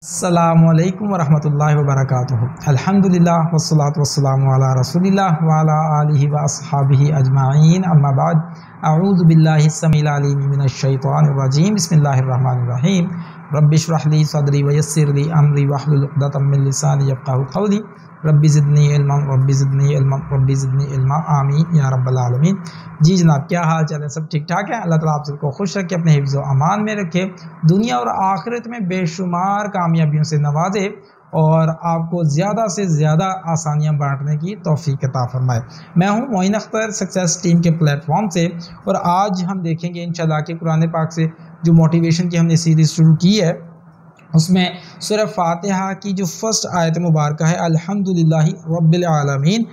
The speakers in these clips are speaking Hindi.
अस्सलामुअलैकुम वरहमतुल्लाहि वबरकातुहू। अल्हम्दुलिल्लाह वस्सलातु वस्सलामु अला रसूलिल्लाह व अला आलिहि व अस्हाबिहि अजमाइन, अम्मा बाद। अऊज़ु बिल्लाहि स्समीइल अलीम मिनश शैतानिर रजीम। बिस्मिल्लाहिर रहमानिर रहीम। रब्बि इश्रह ली सदरी व यस्सिर ली अमरी वहलुल उक़दतम मिन लिसानी यफ़क़हू क़ौली। रब्बि ज़िदनी इल्मन रब्बि ज़िदनी इल्मन रब्बि ज़िदनी इल्मा, आमीन या रब्बल आलमीन। जी जनाब, क्या हाल चाल है? सब ठीक ठाक है? अल्लाह ताला आप सबको खुश रखे, अपने हिफ्ज़ व अमान में रखे, दुनिया और आखिरत में बेशुमार कामयाबियों से नवाजे और आपको ज़्यादा से ज़्यादा आसानियाँ बांटने की तौफ़ीक़ अता फ़रमाए। मैं हूँ मोइन अख्तर, सक्सेस टीम के प्लेटफॉर्म से, और आज हम देखेंगे इंशाअल्लाह कि कुरान पाक से जो मोटिवेशन की हमने सीरीज़ शुरू की है, उसमें सूरह फातिहा की जो फर्स्ट आयत मुबारक है अल्हम्दुलिल्लाहि रब्बिल आलमीन,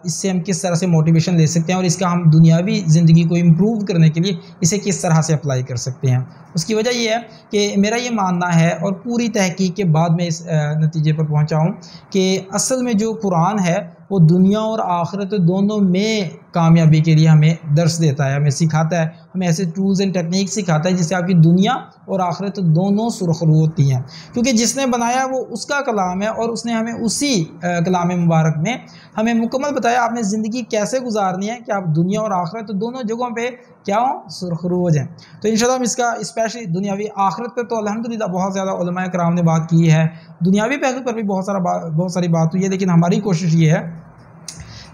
इससे हम किस तरह से मोटिवेशन ले सकते हैं और इसका हम दुनियावी ज़िंदगी को इम्प्रूव करने के लिए इसे किस तरह से अप्लाई कर सकते हैं। उसकी वजह यह है कि मेरा ये मानना है, और पूरी तहकीक के बाद मैं इस नतीजे पर पहुंचा हूँ कि असल में जो कुरान है वो दुनिया और आखिरत दोनों में कामयाबी के लिए हमें दर्स देता है, हमें सिखाता है, हमें ऐसे टूल्स एंड टेक्निक सिखाता है जिससे आपकी दुनिया और आखिरत दोनों सुरखरू होती हैं। क्योंकि जिसने बनाया वो उसका कलाम है और उसने हमें उसी कलाम मुबारक में हमें मुकम्मल बताया आपने ज़िंदगी कैसे गुजारनी है कि आप दुनिया और आखिरत दोनों जगहों पे क्या हो, सुरखरू हो जाएँ। तो इंशाअल्लाह हम इसका स्पेशली दुनियावी आखिरत पर तो अल्हम्दुलिल्लाह बहुत ज़्यादा उलमाए कराम ने बात की है, दुनियावी पहलू पर भी बहुत सारी बात हुई है, लेकिन हमारी कोशिश ये है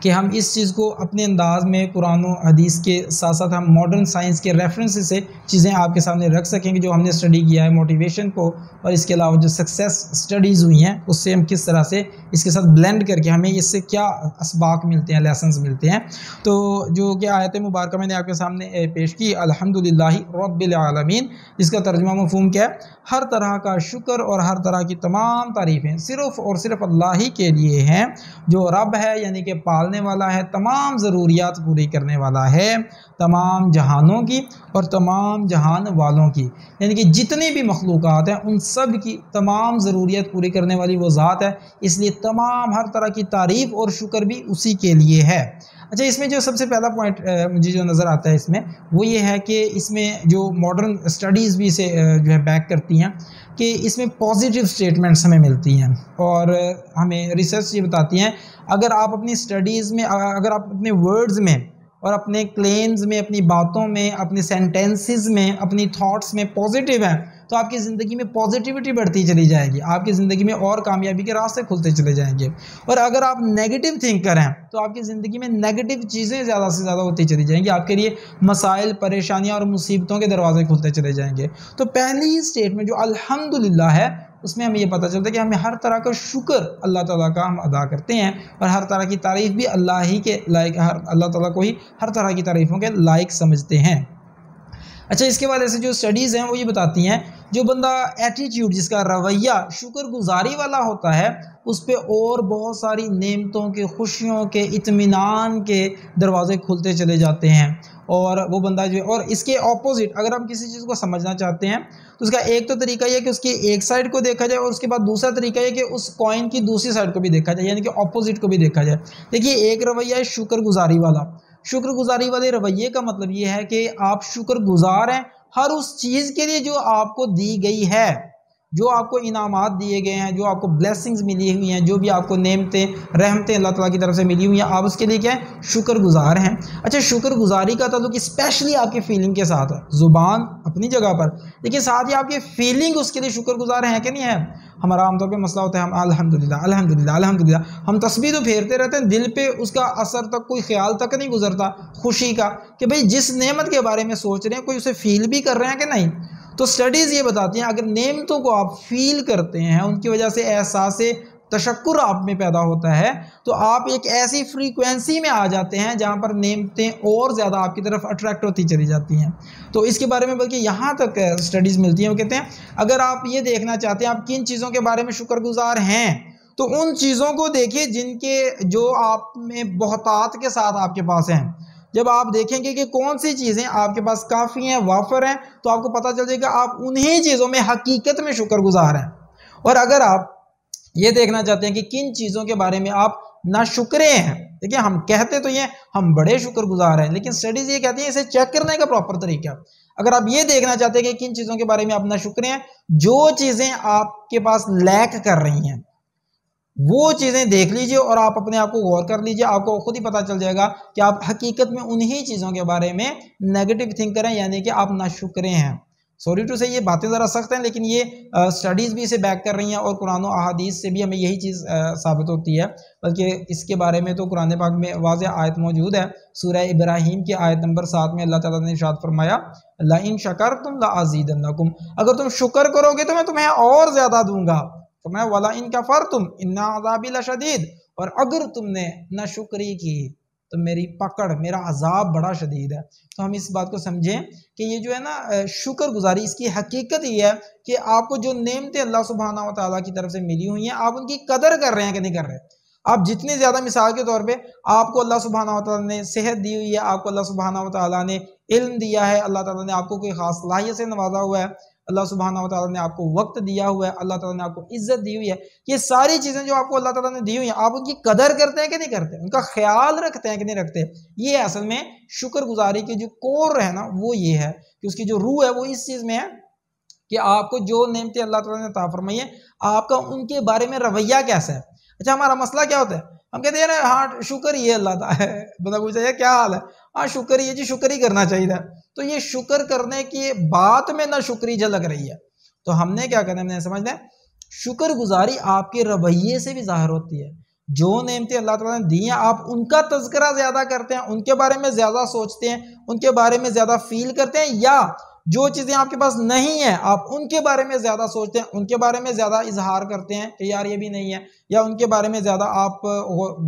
कि हम इस चीज़ को अपने अंदाज़ में कुरान और हदीस के साथ साथ हम मॉडर्न साइंस के रेफरेंस से चीज़ें आपके सामने रख सकेंगे जो हमने स्टडी किया है मोटिवेशन को, और इसके अलावा जो सक्सेस स्टडीज़ हुई हैं उससे हम किस तरह से इसके साथ ब्लेंड करके हमें इससे क्या असबाक मिलते हैं, लेसन्स मिलते हैं। तो जो कि आयत मुबारक मैंने आपके सामने पेश की अल्हम्दुलिल्लाहि रब्बिल आलमीन, इसका तर्जुमा मफ़हूम क्या है? हर तरह का शुक्र और हर तरह की तमाम तारीफ़ें सिर्फ़ और सिर्फ अल्लाह ही के लिए हैं, जो रब है यानी कि पालने वाला है, तमाम ज़रूरियात पूरी करने वाला है, तमाम जहानों की और तमाम जहान वालों की, यानी कि जितनी भी मखलूक़ात हैं उन सब की तमाम ज़रूरियात पूरी करने वाली वो ज़ात है, इसलिए तमाम हर तरह की तारीफ़ और शुक्र भी उसी के लिए है। अच्छा, इसमें जो सबसे पहला पॉइंट मुझे जो नज़र आता है इसमें वो ये है कि इसमें जो मॉडर्न स्टडीज़ भी इसे जो है बैक करती हैं कि इसमें पॉजिटिव स्टेटमेंट्स हमें मिलती हैं, और हमें रिसर्च ये बताती हैं अगर आप अपनी स्टडीज़ में, अगर आप अपने वर्ड्स में और अपने क्लेम्स में, अपनी बातों में, अपने सेंटेंसेस में, अपनी थॉट्स में पॉजिटिव हैं तो आपकी ज़िंदगी में पॉजिटिविटी बढ़ती चली जाएगी, आपकी ज़िंदगी में और कामयाबी के रास्ते खुलते चले जाएंगे। और अगर आप नेगेटिव थिंकर हैं तो आपकी ज़िंदगी में नेगेटिव चीज़ें ज़्यादा से ज़्यादा होती चली जाएंगी, आपके लिए मसाइल, परेशानियाँ और मुसीबतों के दरवाजे खुलते चले जाएंगे। तो पहली स्टेटमेंट जो अल्हम्दुलिल्लाह है उसमें हमें ये पता चलता है कि हमें हर तरह का शुक्र अल्लाह ताला का हम अदा करते हैं, और हर तरह की तारीफ़ भी अल्लाह ही के लायक, अल्लाह ताला को ही हर तरह की तारीफ़ों के लायक समझते हैं। अच्छा, इसके बाद ऐसे जो स्टडीज़ हैं वो ये बताती हैं जो बंदा एटीट्यूड, जिसका रवैया शुक्रगुजारी वाला होता है, उस पे और बहुत सारी नेमतों के, खुशियों के, इत्मीनान के दरवाजे खुलते चले जाते हैं। और वो बंदा जो, और इसके ऑपोजिट अगर हम किसी चीज़ को समझना चाहते हैं तो उसका एक तो तरीका यह है कि उसकी एक साइड को देखा जाए, और उसके बाद दूसरा तरीका यह कि उस कॉइन की दूसरी साइड को भी देखा जाए, यानी कि ऑपोजिट को भी देखा जाए। देखिए, एक रवैया है शुक्रगुजारी वाला। शुक्रगुजारी वाले रवैये का मतलब ये है कि आप शुक्रगुजार हैं हर उस चीज़ के लिए जो आपको दी गई है, जो आपको इनामात दिए गए हैं, जो आपको ब्लेसिंग्स मिली हुई हैं, जो भी आपको नेमतें, रहमतें अल्लाह ताला की तरफ से मिली हुई हैं, आप उसके लिए क्या है, शुक्रगुजार हैं। अच्छा, शुक्रगुजारी का ताल्लुक स्पेशली आपकी फीलिंग के साथ है। ज़ुबान अपनी जगह पर, लेकिन साथ ही आपकी फीलिंग उसके लिए शुक्रगुजार हैं कि नहीं है। हमारा आमतौर पे मसला होता है हम अल्हम्दुलिल्लाह अल्हम्दुलिल्लाह अल्हम्दुलिल्लाह, हम तस्बीह तो फेरते रहते हैं, दिल पे उसका असर तक, कोई ख्याल तक नहीं गुजरता खुशी का कि भाई जिस नेमत के बारे में सोच रहे हैं कोई उसे फील भी कर रहे हैं कि नहीं। तो स्टडीज़ ये बताती हैं अगर नेमतों को आप फील करते हैं, उनकी वजह से एहसास तशक्कुर आप में पैदा होता है, तो आप एक ऐसी फ्रीक्वेंसी में आ जाते हैं जहाँ पर नेमतें और ज़्यादा आपकी तरफ अट्रैक्ट होती चली जाती हैं। तो इसके बारे में बल्कि यहाँ तक स्टडीज़ मिलती हैं, वो कहते हैं अगर आप ये देखना चाहते हैं आप किन चीज़ों के बारे में शुक्रगुजार हैं, तो उन चीज़ों को देखिए जिनके, जो आप में बहुतात के साथ आपके पास हैं। जब आप देखेंगे कि कौन सी चीज़ें आपके पास काफ़ी हैं, वाफर हैं, तो आपको पता चल जाएगा आप उन्हीं चीज़ों में हकीकत में शुक्रगुजार हैं। और अगर आप ये देखना चाहते हैं कि किन चीज़ों के बारे में आप ना शुक्रे हैं। देखिए हम कहते तो ये हम बड़े शुक्रगुजार हैं, लेकिन स्टडीज ये कहती है इसे चेक करने का प्रॉपर तरीका। अगर आप ये देखना चाहते हैं कि किन चीजों के बारे में आप ना शुक्र हैं, जो चीजें आपके पास लैक कर रही हैं वो चीजें देख लीजिए और आप अपने आप को गौर कर लीजिए, आपको खुद ही पता चल जाएगा कि आप हकीकत में उन्हीं चीजों के बारे में नेगेटिव थिंक करें, यानी कि आप नाशुक्रे हैं। सॉरी टू से ये बातें ज़रा सख्त हैं, लेकिन ये स्टडीज़ भी इसे बैक कर रही हैं और कुरान और अहादीस से भी हमें यही चीज़ साबित होती है। बल्कि इसके बारे में तो कुरान पाक में वाज़ेह आयत मौजूद है। सूरह इब्राहीम की आयत नंबर 7 में अल्लाह ताला ने इरशाद फरमाया, लइन शकरतुम लअज़ीदन्नकुम, अगर तुम शुक्र करोगे तो मैं तुम्हें और ज़्यादा दूंगा। तो मैं वला इन कफरतुम इन्ना अज़ाबी लशदीद, और अगर तुमने नाशुक्री की तो मेरी पकड़, मेरा अजाब बड़ा शदीद है। तो हम इस बात को समझें कि ये जो है ना शुक्रगुजारी, इसकी हकीकत ये है कि आपको जो नेमतें अल्लाह सुब्हाना व तआला की तरफ से मिली हुई हैं, आप उनकी कदर कर रहे हैं कि नहीं कर रहे। आप जितनी ज़्यादा, मिसाल के तौर पे आपको अल्लाह सुब्हाना व तआला ने सेहत दी हुई है, आपको अल्लाह सुब्हाना व तआला ने इल्म दिया है, अल्लाह ताला ने आपको कोई ख़ास सलाहियत से नवाजा हुआ है, अल्लाह सुब्हाना व तआला ने आपको वक्त दिया हुआ है, अल्लाह ताला ने आपको इज्जत दी हुई है। ये सारी चीज़ें जो आपको अल्लाह ताला ने दी हुई हैं, आप उनकी कदर करते हैं कि नहीं करते, उनका ख्याल रखते हैं कि नहीं रखते। ये असल में शुक्रगुजारी की जो कोर है ना, वो ये है कि उसकी जो रूह है वो इस चीज़ में है कि आपको जो नेमतें अल्लाह ताला ने अता फरमाई है, आपका उनके बारे में रवैया कैसा है। अच्छा, हमारा मसला क्या होता है, हम कहते हैं ना हाँ शुक्र ही है अल्लाह ताला, बंदा पूछा है क्या हाल है, हाँ शुक्र ही है जी, शुक्र ही करना चाहिए। तो ये शुक्र करने की बात में ना शुक्री झलक रही है। तो हमने क्या करना है, हमने समझना है शुक्रगुजारी आपके रवैये से भी जाहिर होती है। जो नेमतें अल्लाह ताला ने दी हैं, आप उनका तज़किरा ज़्यादा करते हैं, उनके बारे में ज़्यादा सोचते हैं, उनके बारे में ज़्यादा फील करते हैं, या जो चीज़ें आपके पास नहीं है आप उनके बारे में ज़्यादा सोचते हैं, उनके बारे में ज़्यादा इजहार करते हैं कि यार ये भी नहीं है, या उनके बारे में ज़्यादा आप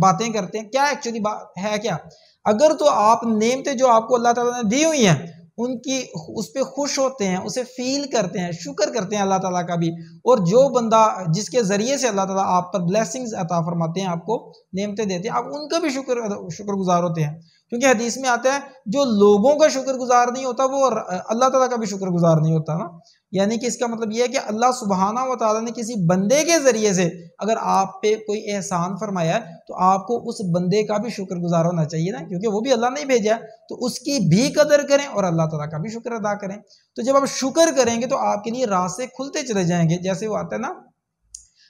बातें करते हैं। क्या एक्चुअली बात है क्या? अगर तो आप नेमतें जो आपको अल्लाह ताला ने दी हुई हैं उनकी उस पर खुश होते हैं, उसे फील करते हैं, शुक्र करते हैं अल्लाह ताला का भी, और जो बंदा जिसके ज़रिए से अल्लाह ताला आप पर ब्लेसिंग्स अता फरमाते हैं, आपको नेमतें देते हैं, आप उनका भी शुक्रगुजार होते हैं। क्योंकि हदीस में आता है जो लोगों का शुक्रगुजार नहीं होता वो अल्लाह ताला का भी शुक्रगुजार नहीं होता ना। यानी कि इसका मतलब यह है कि अल्लाह सुब्हाना व तआला ने किसी बंदे के ज़रिए से अगर आप पे कोई एहसान फरमाया है तो आपको उस बंदे का भी शुक्रगुजार होना चाहिए ना, क्योंकि वो भी अल्लाह ने भेजा है, तो उसकी भी कदर करें और अल्लाह ताला का भी शुक्र अदा करें। तो जब आप शुक्र करेंगे तो आपके लिए रास्ते खुलते चले जाएंगे। जैसे वो आता है ना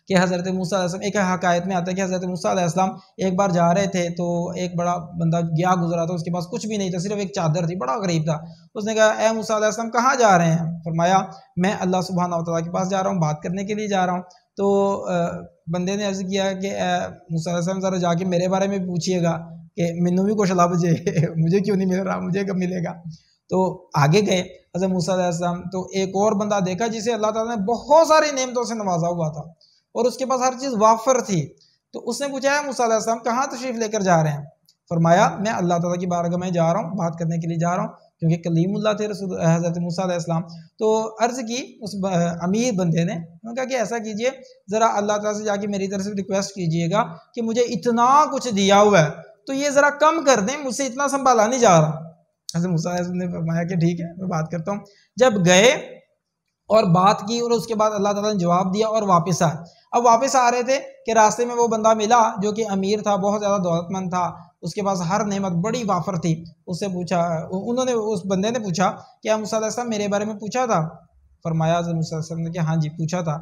कि हज़रत मूसा अलैहिस्सलाम, एक हकायत में आता है कि हज़रत मूसा अलैहिस्सलाम एक बार जा रहे थे तो एक बड़ा बंदा गया गुजरा था, उसके पास कुछ भी नहीं था, सिर्फ एक चादर थी, बड़ा गरीब था। उसने कहा, ए मूसा अलैहिस्सलाम कहाँ जा रहे हैं? फरमाया, मैं अल्लाह सुब्हाना व तआला के पास जा रहा हूँ, बात करने के लिए जा रहा हूँ। तो बंदे ने अर्ज़ किया कि मूसा अलैहिस्सलाम ज़रा जाके मेरे बारे में पूछिएगा कि मैनू भी कुछ लब जे मुझे क्यों नहीं मिल रहा, मुझे कब मिलेगा। तो आगे गए हज़रत मूसा अलैहिस्सलाम, तो एक और बंदा देखा जिसे अल्लाह ताला ने बहुत सारी नेमतों से नवाजा हुआ था और उसके पास हर चीज़ वाफर थी। तो उसने पूछा, है मूसा अलैहिस्सलाम कहाँ तशरीफ़ लेकर जा रहे हैं? फरमाया, मैं अल्लाह ताला की बारगाह में जा रहा हूँ, बात करने के लिए जा रहा हूँ, क्योंकि कलीमुल्लाह थे रसूल हज़रत मूसा अलैहिस्सलाम। तो अर्ज़ की उस अमीर बंदे ने, उन्होंने कहा कि ऐसा कीजिए, ज़रा अल्लाह ताला से जाके मेरी तरफ से रिक्वेस्ट कीजिएगा कि मुझे इतना कुछ दिया हुआ है तो ये ज़रा कम कर दें, मुझसे इतना संभाला नहीं जा रहा। हज़रत मूसा अलैहिस्सलाम ने फरमाया कि ठीक है, मैं बात करता हूँ। जब गए और बात की और उसके बाद अल्लाह ताला ने जवाब दिया और वापस आए। अब वापस आ रहे थे कि रास्ते में वो बंदा मिला जो कि अमीर था, बहुत ज़्यादा दौलतमंद था, उसके पास हर नेमत बड़ी वाफर थी। उससे पूछा, उन्होंने उस बंदे ने पूछा, क्या मूसा अलैहिस्सलाम मेरे बारे में पूछा था? फरमाया मूसा अलैहिस्सलाम ने कि हाँ जी पूछा था।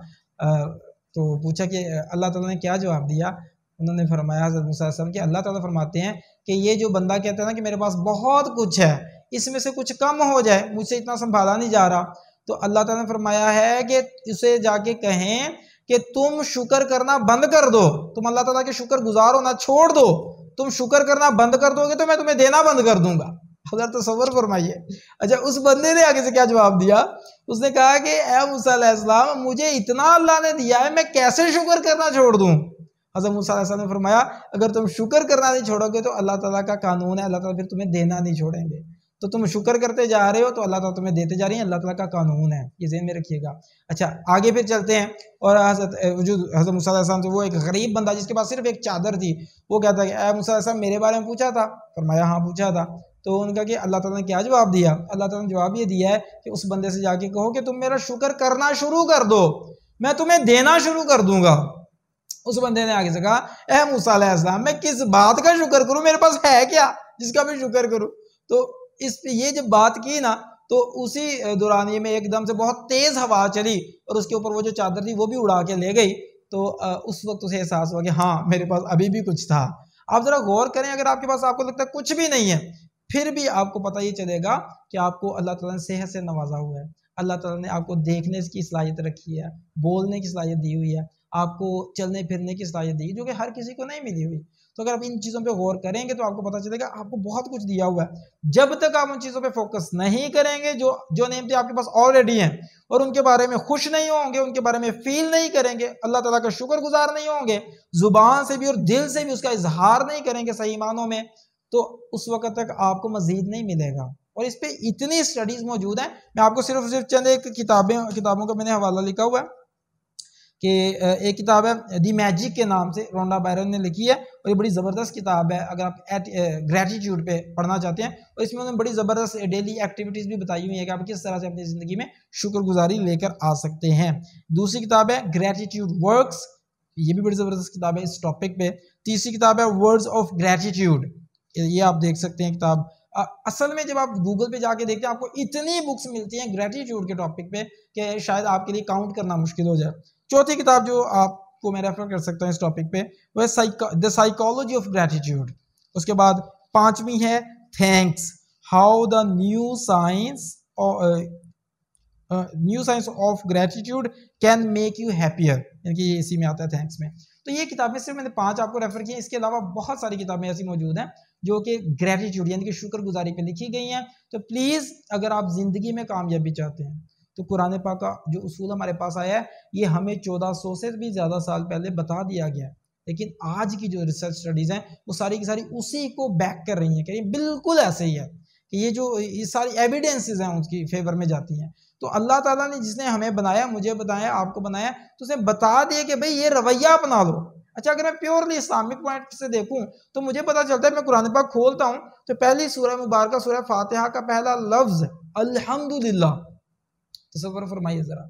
तो पूछा कि अल्लाह ताला ने क्या जवाब दिया? उन्होंने फरमाया हज़रत मूसा अलैहिस्सलाम कि अल्लाह ताला फरमाते हैं कि ये जो बंदा कहता है ना कि मेरे पास बहुत कुछ है, इसमें से कुछ कम हो जाए, मुझसे इतना संभाला नहीं जा रहा, तो अल्लाह ताला ने फरमाया है कि उसे जाके कहें कि तुम शुक्र करना बंद कर दो, तुम अल्लाह ताला के शुक्र गुजार होना छोड़ दो, तुम शुक्र करना बंद कर दोगे तो मैं तुम्हें देना बंद कर दूंगा। अगर तसव्वुर फरमाइए। अच्छा, उस बंदे ने आगे से क्या जवाब दिया? उसने कहा कि ए मूसा अलैहिस्सलाम, मुझे इतना अल्लाह ने दिया है, मैं कैसे शुक्र करना छोड़ दूं? हज़रत मूसा अलैहिस्सलाम ने फरमाया, अगर तुम शुक्र करना नहीं छोड़ोगे तो अल्लाह ताला का कानून है, अल्लाह ताला फिर तुम्हें देना नहीं छोड़ेंगे। तो तुम शुक्र करते जा रहे हो तो अल्लाह ताला तुम्हें देते जा रही है, अल्लाह ताला का कानून है, ये ज़हन में रखिएगा। अच्छा, आगे फिर चलते हैं और हज़रत मूसा अलैहिस्सलाम से वो एक गरीब बंदा जिसके पास सिर्फ एक चादर थी, वो कहता है कि ए मूसा अलैहिस्सलाम मेरे बारे में पूछा था? फरमाया हाँ पूछा था। तो उनका कि अल्लाह ताला ने क्या जवाब दिया? अल्लाह ताला ने जवाब ये दिया है कि उस बंदे से जाके कहो कि तुम मेरा शुक्र करना शुरू कर दो, मैं तुम्हें देना शुरू कर दूंगा। उस बंदे ने आगे से कहा, ए मूसा अलैहिस्सलाम, मैं किस बात का शुक्र करूं, मेरे पास है क्या जिसका मैं शुक्र करूं। तो इस ये जब बात की ना, तो उसी दौरान ये में एकदम से बहुत तेज हवा चली और उसके ऊपर वो जो चादर थी वो भी उड़ा के ले गई। तो उस वक्त उसे एहसास हुआ कि हाँ, मेरे पास अभी भी कुछ था। आप जरा गौर करें, अगर आपके पास आपको लगता है कुछ भी नहीं है, फिर भी आपको पता ये चलेगा कि आपको अल्लाह ताला ने सेहत से नवाजा हुआ है, अल्लाह ताला ने आपको देखने की सलाहियत रखी है, बोलने की सलाहियत दी हुई है, आपको चलने फिरने की सलाहियत दी, जो कि हर किसी को नहीं मिली हुई। तो अगर आप इन चीज़ों पे गौर करेंगे तो आपको पता चलेगा आपको बहुत कुछ दिया हुआ है। जब तक आप उन चीज़ों पे फोकस नहीं करेंगे, जो जो नेमतें आपके पास ऑलरेडी हैं, और उनके बारे में खुश नहीं होंगे, उनके बारे में फील नहीं करेंगे, अल्लाह ताला का शुक्रगुजार नहीं होंगे, जुबान से भी और दिल से भी उसका इजहार नहीं करेंगे सही मानों में, तो उस वक्त तक आपको मजीद नहीं मिलेगा। और इस पे इतनी स्टडीज मौजूद हैं, मैं आपको सिर्फ चंद एक किताबों का मैंने हवाला लिखा हुआ है कि एक किताब है दी मैजिक के नाम से, रोंडा बायरन ने लिखी है, और ये बड़ी ज़बरदस्त किताब है अगर आप ग्रेटिट्यूड पे पढ़ना चाहते हैं। और इसमें उन्होंने बड़ी ज़बरदस्त डेली एक्टिविटीज़ भी बताई हुई है कि आप किस तरह से अपनी ज़िंदगी में शुक्रगुजारी लेकर आ सकते हैं। दूसरी किताब है ग्रेटिट्यूड वर्क्स, ये भी बड़ी ज़बरदस्त किताब है इस टॉपिक पे। तीसरी किताब है वर्ड्स ऑफ ग्रेटिट्यूड, ये आप देख सकते हैं किताब। असल में जब आप गूगल पे जाके देखते हैं, आपको इतनी बुक्स मिलती हैं ग्रेटिट्यूड के टॉपिक पे कि शायद आपके लिए काउंट करना मुश्किल हो जाए। चौथी किताब जो आपको मैं रेफर कर सकता हूँ इस टॉपिक पे, वो है द साइकोलॉजी ऑफ ग्रेटिट्यूड। उसके बाद पांचवी है thanks, how the new science of gratitude can make you happier, यानी कि ये इसी में आता है थैंक्स में। तो ये किताबें सिर्फ मैंने 5 आपको रेफर की हैं, इसके अलावा बहुत सारी किताबें ऐसी मौजूद हैं जो कि ग्रेटिट्यूड यानी कि शुक्रगुजारी पे लिखी गई हैं। तो प्लीज़ अगर आप जिंदगी में कामयाबी चाहते हैं तो कुरान पाक का जो उसूल हमारे पास आया है, ये हमें 1400 से भी ज़्यादा साल पहले बता दिया गया है, लेकिन आज की जो रिसर्च स्टडीज़ हैं वो सारी की सारी उसी को बैक कर रही हैं कि ये बिल्कुल ऐसे ही है, कि ये सारी एविडेंसेस हैं उसकी फेवर में जाती हैं। तो अल्लाह ताला ने जिसने हमें बनाया, मुझे बनाया, आपको बनाया, तो उसने बता दिया कि भाई ये रवैया अपना लो। अच्छा, अगर मैं प्योरली इस्लामिक पॉइंट से देखूं तो मुझे पता चलता है, मैं कुरान पाक खोलता हूं तो पहली सूरह मुबारक सूरह फातिहा का पहला लफ्ज अल्हम्दुलिल्लाह। तसव्वुर फरमाइए जरा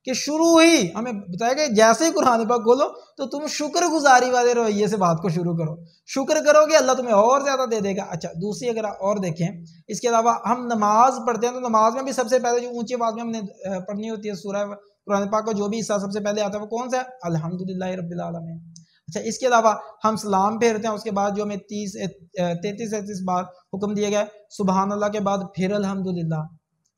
कि शुरू ही हमें बताया गया, जैसे ही कुरान पाक खोलो तो तुम शुक्रगुजारी वाले रवैये से बात को शुरू करो। शुक्र करोगे अल्लाह तुम्हें और ज्यादा दे देगा। अच्छा, दूसरी अगर और देखें, इसके अलावा हम नमाज पढ़ते हैं तो नमाज में भी सबसे पहले जो ऊंची आवाज में हमने पढ़नी होती है सूरह कुरान पाक का जो भी हिस्सा सबसे पहले आता है वो कौन सा है? अल्हम्दुलिल्लाह रब्बिल आलमीन। अच्छा, इसके अलावा हम सलाम फेरते हैं, उसके बाद जो हमें 33 बार हुक्म दिया गया सुबहान अल्लाह के बाद फिर अल्हम्दुलिल्लाह।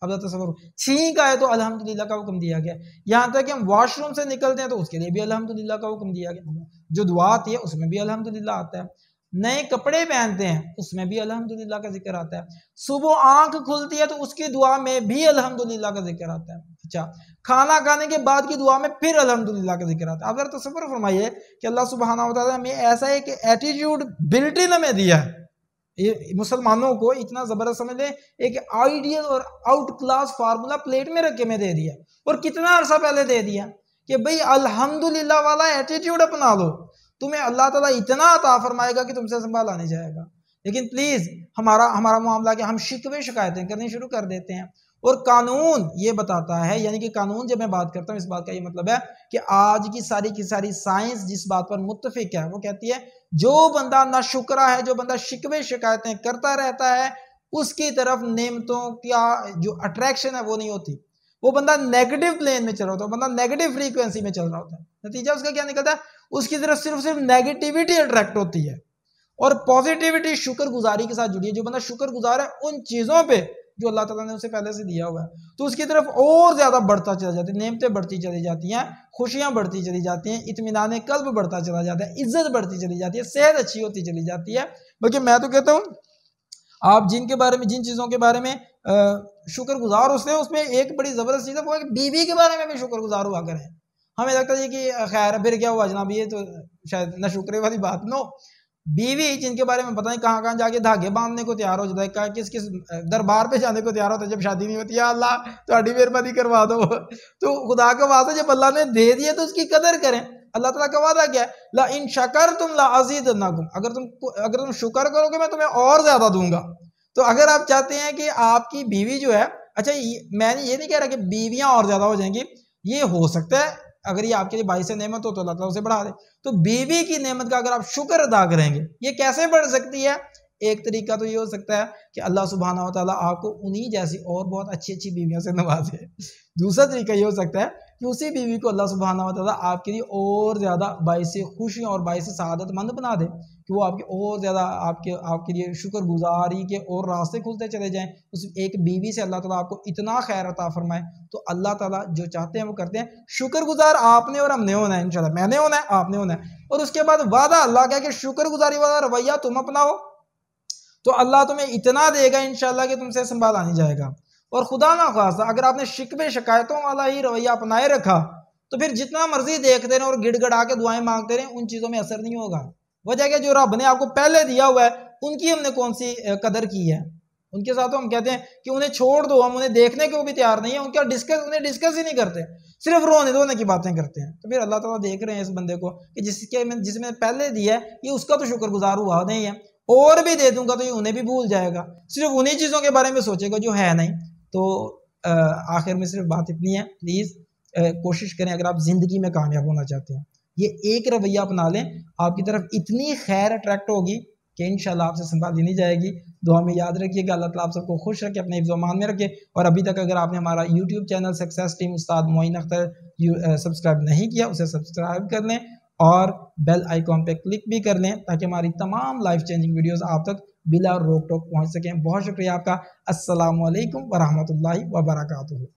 अब तस्वर छींक आए तो अल्हम्दुलिल्लाह का हुक्म दिया गया। यहाँ तक कि हम वॉशरूम से निकलते हैं तो उसके लिए भी अल्हम्दुलिल्लाह का हुक्म दिया गया। जो दुआ आती है उसमें भी अल्हम्दुलिल्लाह आता है। नए कपड़े पहनते हैं उसमें भी अल्हम्दुलिल्लाह का जिक्र आता है। सुबह आंख खुलती है तो उसकी दुआ में भी अल्हम्दुलिल्लाह का जिक्र आता है। अच्छा, खाना खाने के बाद की दुआ में फिर अल्हम्दुलिल्लाह का जिक्र आता है। अब तस्वर फरमाइए कि अल्लाह सुब्हानहू व तआला हमें ऐसा एक एटीट्यूड बिल्ट इन हमें दिया है, ये मुसलमानों को इतना जबरदस्त समझ ले, एक आइडियल और आउट क्लास फार्मूला प्लेट में रख के में दे दिया, और कितना अरसा पहले दे दिया कि भाई अल्हम्दुलिल्लाह वाला एटीट्यूड अपना लो, तुम्हें अल्लाह ताला इतना अता फरमाएगा कि तुमसे संभाला नहीं जाएगा। लेकिन प्लीज हमारा मामला क्या, हम शिकवे शिकायतें करनी शुरू कर देते हैं। और कानून ये बताता है, यानी कि कानून जब मैं बात करता हूँ इस बात का ये मतलब है कि आज की सारी साइंस जिस बात पर मुत्तफिक है वो कहती है जो बंदा नाशुक्रा है, जो बंदा शिकवे शिकायतें करता रहता है, उसकी तरफ नेमतों का जो अट्रैक्शन है वो नहीं होती। वो बंदा नेगेटिव प्लेन में चल रहा होता है, बंदा नेगेटिव फ्रीक्वेंसी में चल रहा होता है। नतीजा उसका क्या निकलता है, उसकी तरफ सिर्फ नेगेटिविटी अट्रैक्ट होती है और पॉजिटिविटी शुक्रगुजारी के साथ जुड़ी है। जो बंदा शुक्रगुजार है उन चीजों पे जो अल्लाह ताला ने उसे पहले से दिया हुआ है, तो उसकी तरफ और ज्यादा बढ़ता चला जाता है, नेमतें बढ़ती चली जाती हैं, खुशियां बढ़ती चली जाती हैं, इत्मीनान कल्ब बढ़ता चला जाता है, इज्जत बढ़ती चली जाती है, सेहत अच्छी होती चली जाती है। बल्कि मैं तो कहता हूँ आप जिन चीजों के बारे में शुक्रगुजार होते हैं उसमें एक बड़ी जबरदस्त चीज है वो है कि बीवी के बारे में भी शुक्रगुजार हुआ करें। हमें लगता है कि खैर फिर क्या हुआ जनाब, ये तो शायद न शुक्रे वाली बात। नो, बीवी जिनके बारे में पता नहीं कहाँ कहाँ जाके धागे बांधने को तैयार हो जाता है, किस किस दरबार पे जाने को तैयार होता है जब शादी नहीं होती है, अल्लाह थोड़ी मेहरबानी करवा दो। तो खुदा का वादा जब अल्लाह ने दे दिया तो उसकी कदर करें। अल्लाह ताला का वादा क्या है, ला इन शकरतुम ला अज़ीदन्नकुम, अगर तुम शुक्र करोगे मैं तुम्हें और ज्यादा दूंगा। तो अगर आप चाहते हैं कि आपकी बीवी जो है, अच्छा मैं ये नहीं कह रहा कि बीवियां और ज्यादा हो जाएंगी, ये हो सकता है अगर ये आपके लिए बाइस नेमत हो तो अल्लाह ताला उसे बढ़ा दे। तो बीवी की नेमत का अगर आप शुक्र अदा करेंगे, ये कैसे बढ़ सकती है? एक तरीका तो ये हो सकता है कि अल्लाह सुब्हानहू व तआला आपको उन्हीं जैसी और बहुत अच्छी अच्छी बीवियों से नवाजे। दूसरा तरीका ये हो सकता है कि उसी बीवी को अल्लाह सुब्हानहू व तआला आपके लिए और ज़्यादा बाइस खुशी और बाइस सआदतमंद बना दे, कि वो आपके और ज़्यादा आपके लिए शुक्रगुजारी के और रास्ते खुलते चले जाएं। उस एक बीवी से अल्लाह ताला आपको इतना खैर अता फरमाए। तो अल्लाह ताला जो चाहते हैं वो करते हैं। शुक्रगुजार आपने और हमने होना है, इंशाल्लाह मैंने होना है, आपने होना है। और उसके बाद वादा अल्लाह का कि शुक्रगुजारी वाला रवैया तुम अपनाओ तो अल्लाह तुम्हें इतना देगा इंशाल्लाह कि तुमसे संभाला नहीं जाएगा। और खुदा ना खासा अगर आपने शिकवे शिकायतों वाला ही रवैया अपनाए रखा तो फिर जितना मर्जी देखते रहे और गिड़गड़ा के दुआएं मांगते रहे, उन चीज़ों में असर नहीं होगा। वजह क्या, जो रब ने आपको पहले दिया हुआ है उनकी हमने कौन सी कदर की है। उनके साथ तो हम कहते हैं कि उन्हें छोड़ दो, हम उन्हें देखने को भी तैयार नहीं है, उन्हें डिस्कस ही नहीं करते, सिर्फ रोने धोने की बातें करते हैं। तो फिर अल्लाह ताला देख रहे हैं इस बंदे को कि जिसमें पहले दिया है ये उसका तो शुक्रगुजार हुआ नहीं है, और भी दे दूंगा तो ये उन्हें भी भूल जाएगा, सिर्फ उन्हीं चीज़ों के बारे में सोचेगा जो है नहीं। तो आखिर में सिर्फ बात इतनी है, प्लीज़ कोशिश करें अगर आप ज़िंदगी में कामयाब होना चाहते हैं, ये एक रवैया अपना लें, आपकी तरफ इतनी खैर अट्रैक्ट होगी कि इंशाल्लाह आपसे संभाली नहीं जाएगी। दुआ में याद रखिएगा, अल्लाह ताला आप सबको खुश रखे, अपने हिफ्ज़ व मान में रखे। और अभी तक अगर आपने हमारा यूट्यूब चैनल सक्सेस टीम उस्ताद मोइन अख्तर सब्सक्राइब नहीं किया, उसे सब्सक्राइब कर लें और बेल आइकॉन पे क्लिक भी कर लें ताकि हमारी तमाम लाइफ चेंजिंग वीडियोस आप तक बिला रोक टोक पहुंच सकें। बहुत शुक्रिया आपका। अस्सलामु अलैकुम व रहमतुल्लाहि व बरकातुहू।